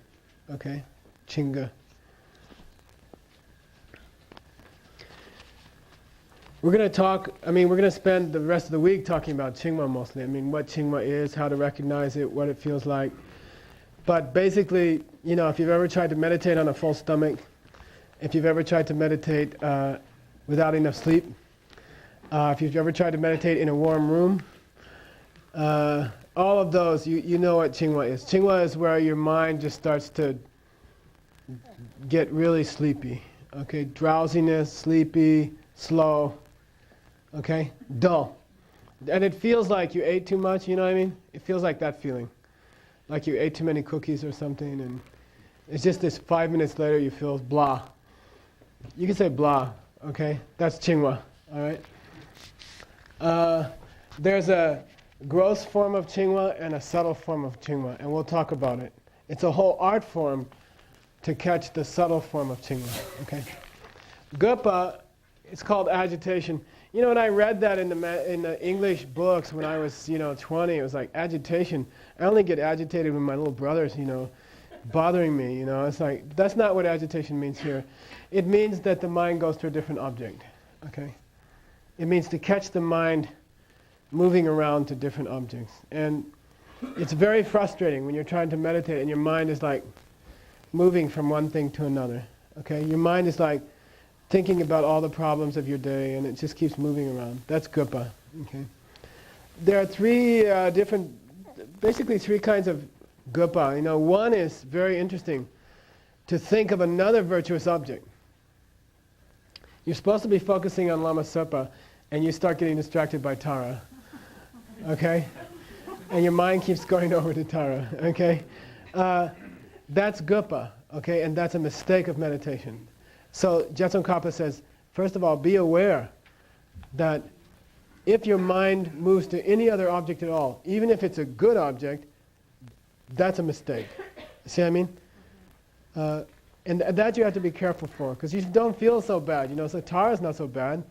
Okay? Chingu. We're going to spend the rest of the week talking about Qingma mostly. What Qingma is, how to recognize it, what it feels like. But basically, if you've ever tried to meditate on a full stomach, if you've ever tried to meditate without enough sleep, if you've ever tried to meditate in a warm room, all of those, you know what Qingma is. Qingma is where your mind just starts to get really sleepy. Okay, drowsiness, sleepy, slow. Okay? Dull. And it feels like you ate too much, you know what I mean? It feels like that feeling. Like you ate too many cookies or something, and it's just this 5 minutes later you feel blah. You can say blah, okay? That's Qingwa, all right? There's a gross form of Qingwa and a subtle form of Qingwa, and we'll talk about it. It's a whole art form to catch the subtle form of Qingwa, okay? Gupa, it's called agitation. When I read that in the English books when I was, 20, it was like agitation. I only get agitated when my little brother's, bothering me, It's like, that's not what agitation means here. It means that the mind goes to a different object, okay? It means to catch the mind moving around to different objects. And it's very frustrating when you're trying to meditate and your mind is like moving from one thing to another, okay? Your mind is like thinking about all the problems of your day, and it just keeps moving around. That's gupa. Okay. There are basically three kinds of gupa. One is very interesting, to think of another virtuous object. You're supposed to be focusing on Lama Sepa, and you start getting distracted by Tara. Okay? And your mind keeps going over to Tara. Okay? That's gupa. Okay? And that's a mistake of meditation. So Jetsun Kappa says, first of all, be aware that if your mind moves to any other object at all, even if it's a good object, that's a mistake. See what I mean? And that you have to be careful for, because you don't feel so bad. So Tara's not so bad,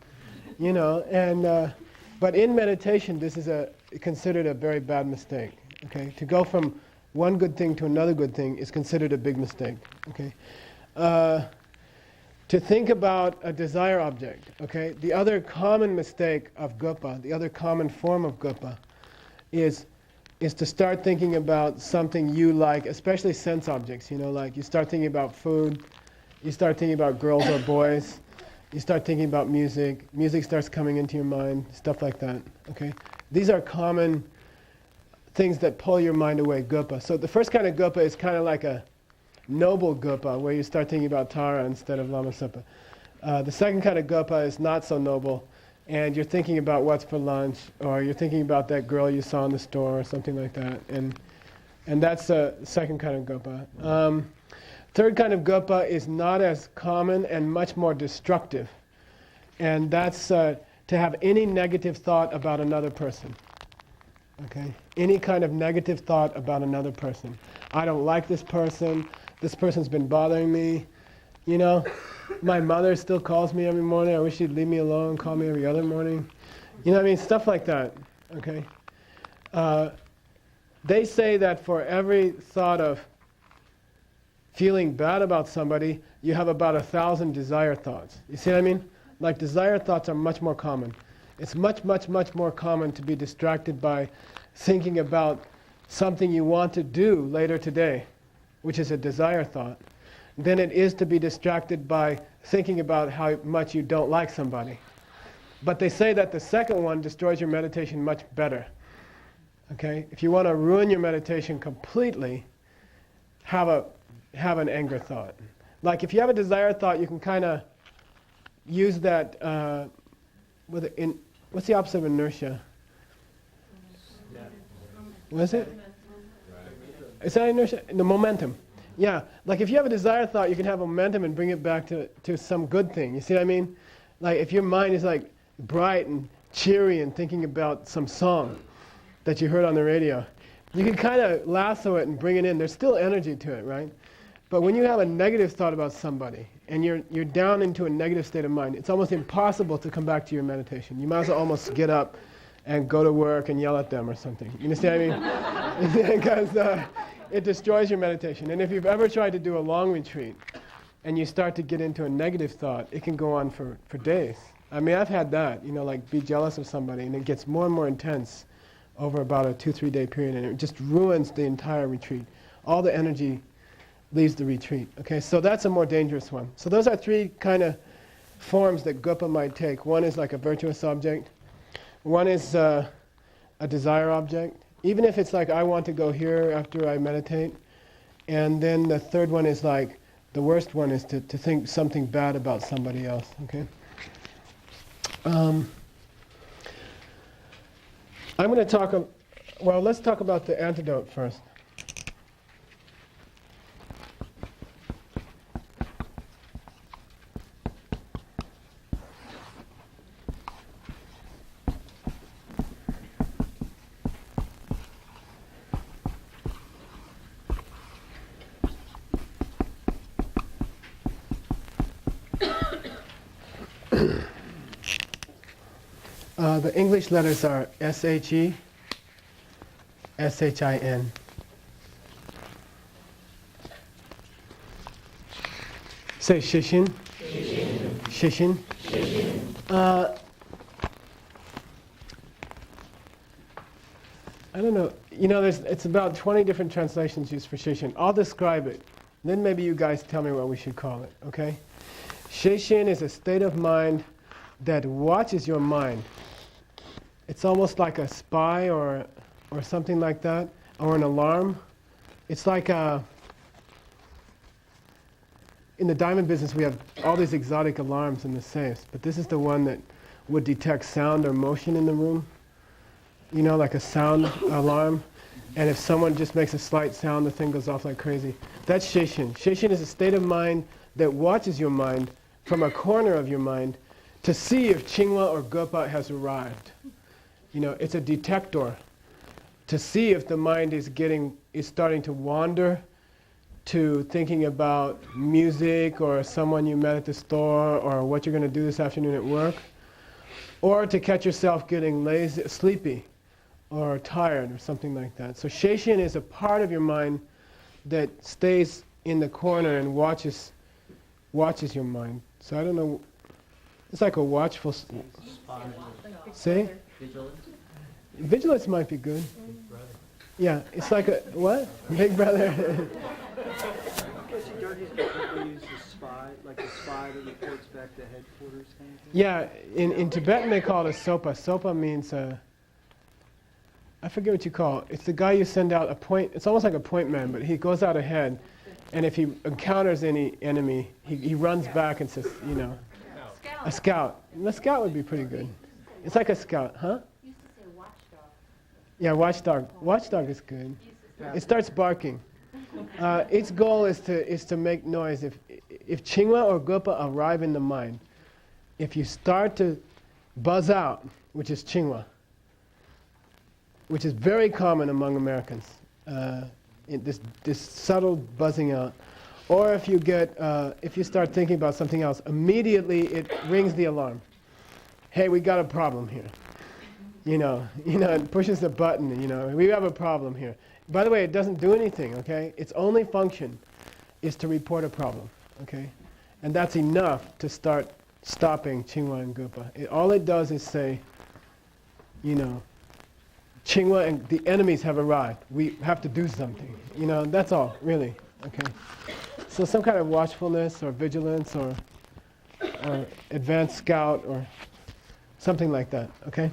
but in meditation, this is considered a very bad mistake. Okay, to go from one good thing to another good thing is considered a big mistake. Okay. To think about a desire object, okay? The other common mistake of gupa, the other common form of gupa, is to start thinking about something you like, especially sense objects, like you start thinking about food, you start thinking about girls or boys, you start thinking about music starts coming into your mind, stuff like that, okay? These are common things that pull your mind away, gupa. So the first kind of gupa is kind of like a noble gupa, where you start thinking about Tara instead of Lama Tsapa. The second kind of gupa is not so noble, and you're thinking about what's for lunch, or you're thinking about that girl you saw in the store, or something like that. And that's the second kind of gupa. Third kind of gupa is not as common and much more destructive. And that's to have any negative thought about another person. Okay? Any kind of negative thought about another person. I don't like this person's been bothering me. You know, my mother still calls me every morning. I wish she'd leave me alone, call me every other morning. You know what I mean? Stuff like that. Okay? They say that for every thought of feeling bad about somebody, you have about 1,000 desire thoughts. You see what I mean? Like, desire thoughts are much more common. It's much, much, much more common to be distracted by thinking about something you want to do later today, which is a desire thought, than it is to be distracted by thinking about how much you don't like somebody. But they say that the second one destroys your meditation much better. Okay? If you want to ruin your meditation completely, have an anger thought. Like, if you have a desire thought, you can kind of use that what's the opposite of inertia? What is it? Is that inertia? The momentum. Yeah, like if you have a desire thought, you can have momentum and bring it back to some good thing. You see what I mean? Like, if your mind is like bright and cheery and thinking about some song that you heard on the radio, you can kind of lasso it and bring it in. There's still energy to it, right? But when you have a negative thought about somebody and you're down into a negative state of mind, it's almost impossible to come back to your meditation. You might as well almost get up and go to work and yell at them or something. You understand what I mean? Because it destroys your meditation. And if you've ever tried to do a long retreat and you start to get into a negative thought, it can go on for days. I mean, I've had that, you know, like be jealous of somebody, and it gets more and more intense over about a 2-3 day period, and it just ruins the entire retreat. All the energy leaves the retreat. Okay, so that's a more dangerous one. So those are three kind of forms that gupa might take. One is like a virtuous object. One is a desire object. Even if it's like, I want to go here after I meditate. And then the third one is like, the worst one is to think something bad about somebody else. Okay. I'm going to talk, well, let's talk about the antidote first. The English letters are S-H-E, S-H-I-N. Say Shishin. Shishin. I don't know. You know, it's about 20 different translations used for Shishin. I'll describe it. Then maybe you guys tell me what we should call it, okay? Shishin is a state of mind that watches your mind. It's almost like a spy or something like that, or an alarm. It's like in the diamond business we have all these exotic alarms in the safes, but this is the one that would detect sound or motion in the room. You know, like a sound alarm. And if someone just makes a slight sound, the thing goes off like crazy. That's Shishin. Shishin is a state of mind that watches your mind from a corner of your mind to see if Chingwa or Gupa has arrived. You know, it's a detector to see if the mind is starting to wander to thinking about music or someone you met at the store or what you're going to do this afternoon at work, or to catch yourself getting lazy, sleepy or tired or something like that. So Shishin is a part of your mind that stays in the corner and watches your mind. So I don't know, it's like a watchful... Say? Vigilance? Vigilance might be good. Yeah, it's like a, what? Big brother. Don't these people use the spy, like the spy that reports back to headquarters kind of thing? Yeah, in Tibetan they call it a sopa. Sopa means I forget what you call it. It's the guy you send out a point. It's almost like a point man, but he goes out ahead, and if he encounters any enemy, he runs back and says, you know, a scout. And the scout would be pretty good. It's like a scout, huh? You used to say watchdog. Yeah, watchdog. Watchdog is good. It starts barking. Its goal is to make noise. If Chingwa or Gupa arrive in the mind, if you start to buzz out, which is Chingwa, which is very common among Americans, this subtle buzzing out, or if you start thinking about something else, immediately it rings the alarm. Hey, we got a problem here. It pushes the button. We have a problem here. By the way, it doesn't do anything. Okay, its only function is to report a problem. Okay, and that's enough to start stopping Chingwa and Gupa. All it does is say, Chingwa and the enemies have arrived. We have to do something. That's all, really. Okay. So some kind of watchfulness or vigilance or advanced scout or something like that. Okay.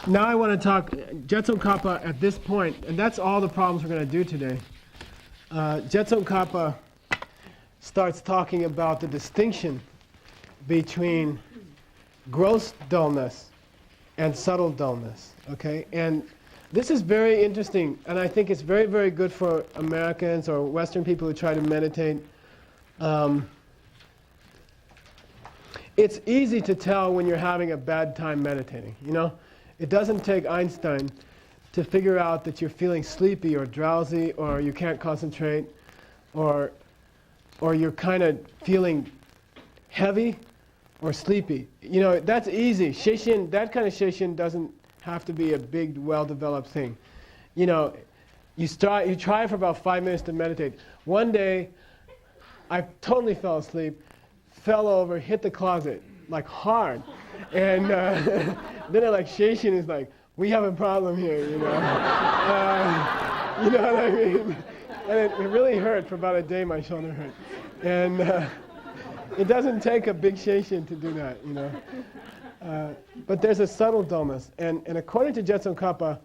Now I want to talk Jetson Kappa at this point, and that's all the problems we're going to do today. Jetson Kappa starts talking about the distinction between gross dullness and subtle dullness. Okay, and this is very interesting, and I think it's very, very good for Americans or Western people who try to meditate. It's easy to tell when you're having a bad time meditating. It doesn't take Einstein to figure out that you're feeling sleepy or drowsy or you can't concentrate or you're kind of feeling heavy or sleepy. That's easy. Shishin, that kind of shishin doesn't have to be a big, well-developed thing. You try for about 5 minutes to meditate. One day, I totally fell asleep, fell over, hit the closet, like hard. And then Shishin is like, we have a problem here, you know what I mean? And it really hurt for about a day, my shoulder hurt. And it doesn't take a big Shishin to do that, but there's a subtle dullness. And according to Jetson Kappa,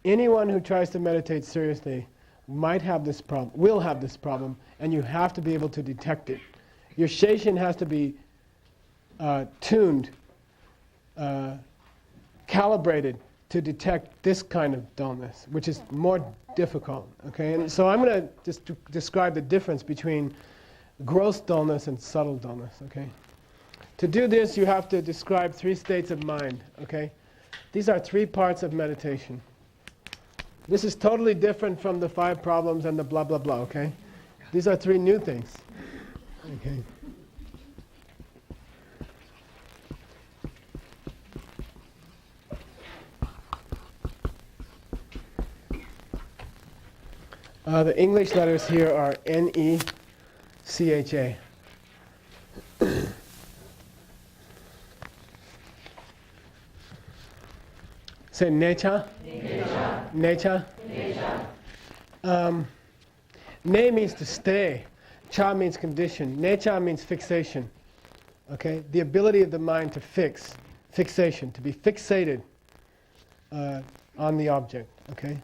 anyone who tries to meditate seriously might have this problem, will have this problem, and you have to be able to detect it. Your Shishin has to be tuned, calibrated to detect this kind of dullness, which is more difficult. Okay, and so I'm going to just describe the difference between gross dullness and subtle dullness. Okay, to do this, you have to describe 3 states of mind. Okay, these are 3 parts of meditation. This is totally different from the 5 problems and the blah blah blah. Okay, these are 3 new things. Okay. The English letters here are N-E-C-H-A. Say necha. Necha. Ne means to stay. Cha means condition. Necha means fixation. Okay, the ability of the mind to fixation, to be fixated on the object. Okay.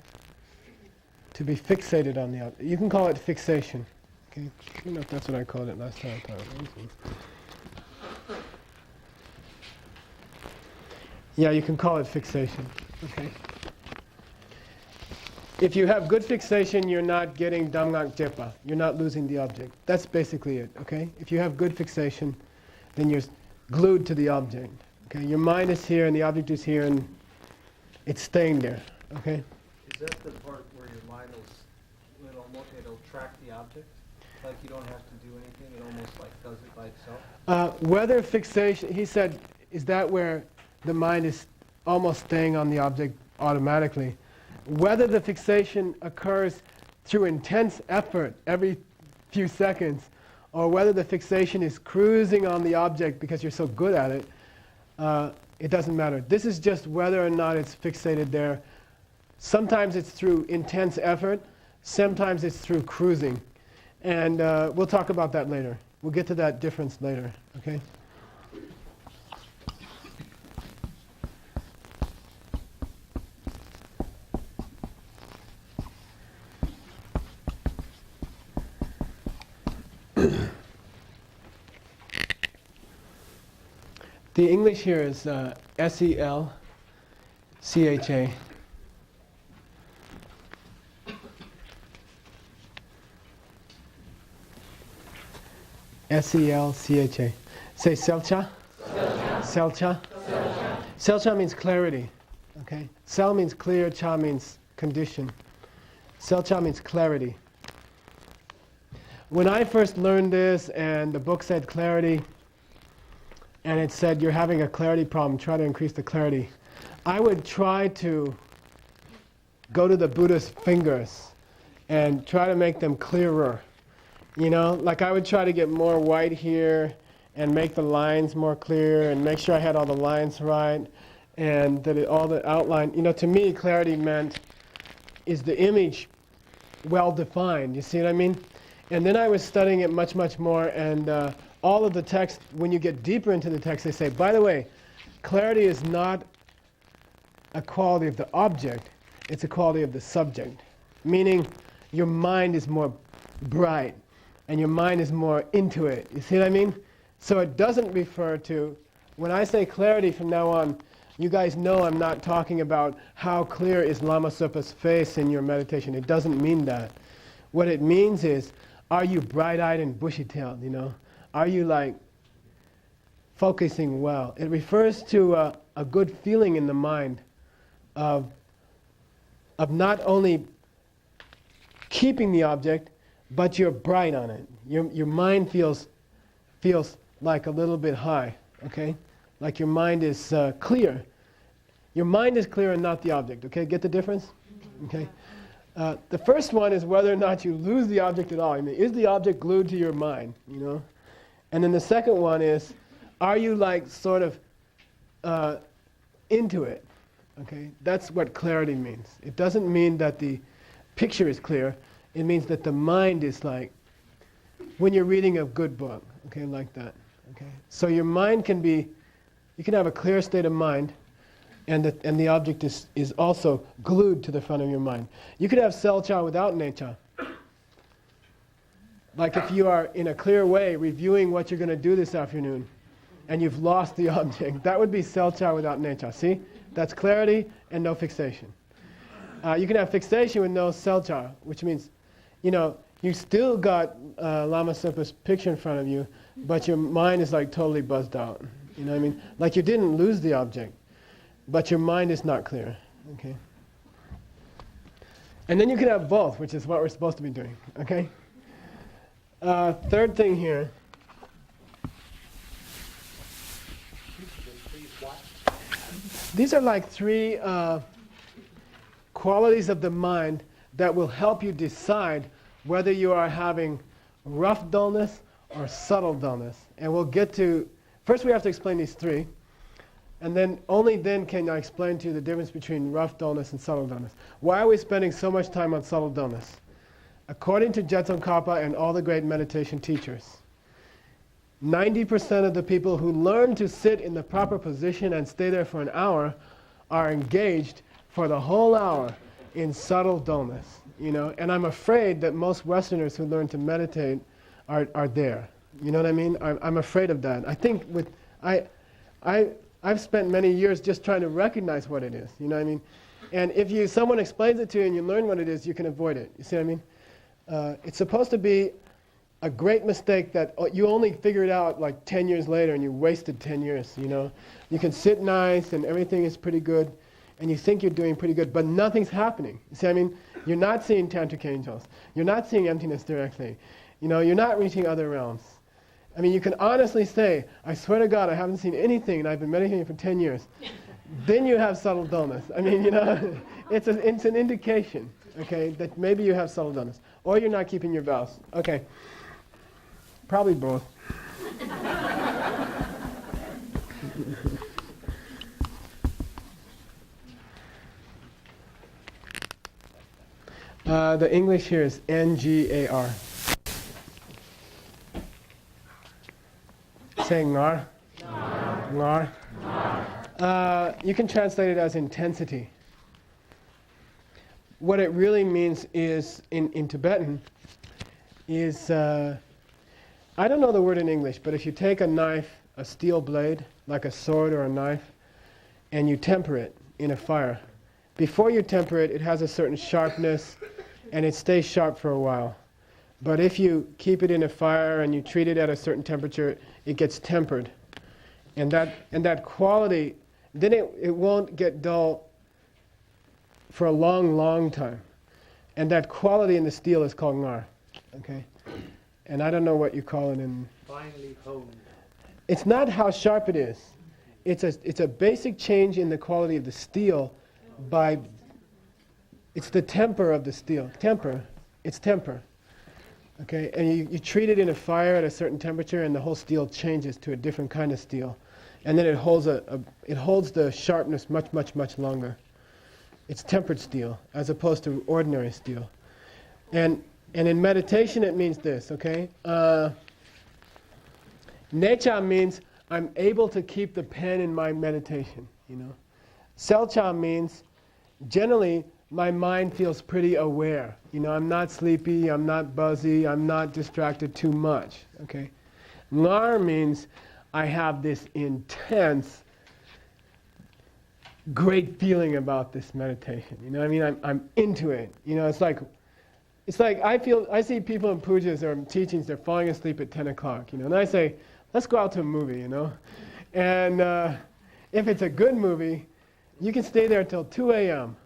To be fixated on the object. You can call it fixation. Okay, I don't know if that's what I called it last time. Yeah, you can call it fixation. Okay. If you have good fixation, you're not getting damgak jepa. You're not losing the object. That's basically it. Okay. If you have good fixation, then you're glued to the object. Okay. Your mind is here and the object is here, and it's staying there. Okay. Is that the part where your mind it'll track the object? Like you don't have to do anything, it almost like does it by itself? Whether fixation, he said, is that where the mind is almost staying on the object automatically. Whether the fixation occurs through intense effort every few seconds, or whether the fixation is cruising on the object because you're so good at it, it doesn't matter. This is just whether or not it's fixated there. Sometimes it's through intense effort, sometimes it's through cruising. And we'll talk about that later. We'll get to that difference later, okay? The English here is S-E-L-C-H-A. S-E-L-C-H-A. Say selcha. Selcha. Selcha means clarity. Okay. Sel means clear. Cha means condition. Selcha means clarity. When I first learned this, and the book said clarity, and it said you're having a clarity problem, try to increase the clarity, I would try to go to the Buddha's fingers and try to make them clearer. You know, like I would try to get more white here and make the lines more clear and make sure I had all the lines right and that all the outline, you know, to me clarity meant is the image well defined, you see what I mean? And then I was studying it much, much more, and all of the text, when you get deeper into the text, they say, by the way, clarity is not a quality of the object, it's a quality of the subject. Meaning your mind is more bright and your mind is more into it. You see what I mean? So it doesn't refer to, when I say clarity from now on, you guys know I'm not talking about how clear is Lama Zopa's face in your meditation. It doesn't mean that. What it means is, are you bright-eyed and bushy-tailed, you know? Are you like focusing well? It refers to a good feeling in the mind of not only keeping the object, but you're bright on it. Your mind feels like a little bit high, okay? Like your mind is clear. Your mind is clear and not the object, okay? Get the difference? Okay. The first one is whether or not you lose the object at all. I mean, is the object glued to your mind, you know? And then the second one is, are you like sort of into it? Okay, that's what clarity means. It doesn't mean that the picture is clear. It means that the mind is like, when you're reading a good book, okay, like that. Okay, so your mind can be, you can have a clear state of mind, and the object is also glued to the front of your mind. You could have selcha without necha. Like if you are in a clear way reviewing what you're going to do this afternoon, and you've lost the object, that would be selcha without necha. See? That's clarity and no fixation. You can have fixation with no selcha, which means, you know, you still got Lama Zopa's picture in front of you, but your mind is like totally buzzed out. You know what I mean? Like you didn't lose the object, but your mind is not clear. Okay. And then you can have both, which is what we're supposed to be doing. Okay. Third thing here. These are like three qualities of the mind that will help you decide whether you are having rough dullness or subtle dullness. And we'll get to, first we have to explain these three, and then only then can I explain to you the difference between rough dullness and subtle dullness. Why are we spending so much time on subtle dullness? According to Jetsun Kappa and all the great meditation teachers, 90% of the people who learn to sit in the proper position and stay there for an hour are engaged for the whole hour in subtle dullness, you know. And I'm afraid that most Westerners who learn to meditate are there. You know what I mean? I'm afraid of that. I think I've spent many years just trying to recognize what it is. You know what I mean? And if someone explains it to you and you learn what it is, you can avoid it. You see what I mean? It's supposed to be a great mistake that you only figure it out like 10 years later and you wasted 10 years, you know. You can sit nice and everything is pretty good and you think you're doing pretty good, but nothing's happening. You see what I mean? You're not seeing tantric angels. You're not seeing emptiness directly. You know, you're not reaching other realms. I mean, you can honestly say, I swear to God, I haven't seen anything and I've been meditating for 10 years. Then you have subtle dullness. I mean, you know, it's an indication, okay, that maybe you have subtle dullness. Or you're not keeping your vows. Okay. Probably both. The English here is Ngar. Say ngar. Ngar. You can translate it as intensity. What it really means is, in Tibetan, is I don't know the word in English, but if you take a knife, a steel blade, like a sword or a knife, and you temper it in a fire, before you temper it, it has a certain sharpness, and it stays sharp for a while. But if you keep it in a fire and you treat it at a certain temperature, it gets tempered. And that quality, then it won't get dull for a long, long time. And that quality in the steel is called ngar. Okay? And I don't know what you call it in... Finely honed. It's not how sharp it is. It's a basic change in the quality of the steel by... It's the temper of the steel. Temper. It's temper. Okay? And you treat it in a fire at a certain temperature and the whole steel changes to a different kind of steel. And then it holds it holds the sharpness much, much, much longer. It's tempered steel as opposed to ordinary steel. And in meditation it means this, okay? Necha means I'm able to keep the pen in my meditation, you know. Selcha means generally my mind feels pretty aware. You know, I'm not sleepy, I'm not buzzy, I'm not distracted too much, okay? Ngar means I have this intense, great feeling about this meditation. You know what I mean? I'm into it. You know, it's like I see people in pujas or teachings, they're falling asleep at 10 o'clock, you know, and I say, let's go out to a movie, you know. And if it's a good movie, you can stay there till 2 a.m.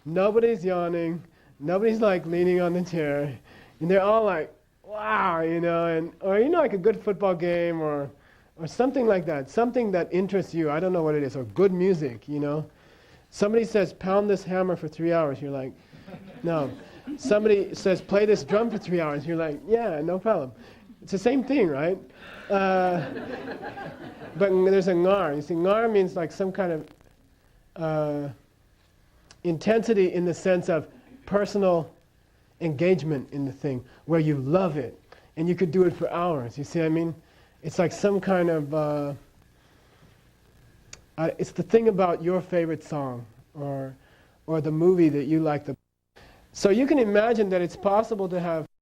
Nobody's yawning, nobody's like leaning on the chair, and they're all like, wow, you know, or you know, like a good football game or something like that, something that interests you. I don't know what it is, or good music, you know. Somebody says, pound this hammer for 3 hours. You're like, no. Somebody says, play this drum for 3 hours. You're like, yeah, no problem. It's the same thing, right? But there's a ngar. You see, ngar means like some kind of intensity in the sense of personal engagement in the thing, where you love it, and you could do it for hours. You see what I mean? It's like some kind of, it's the thing about your favorite song or the movie that you like the. So you can imagine that it's possible to have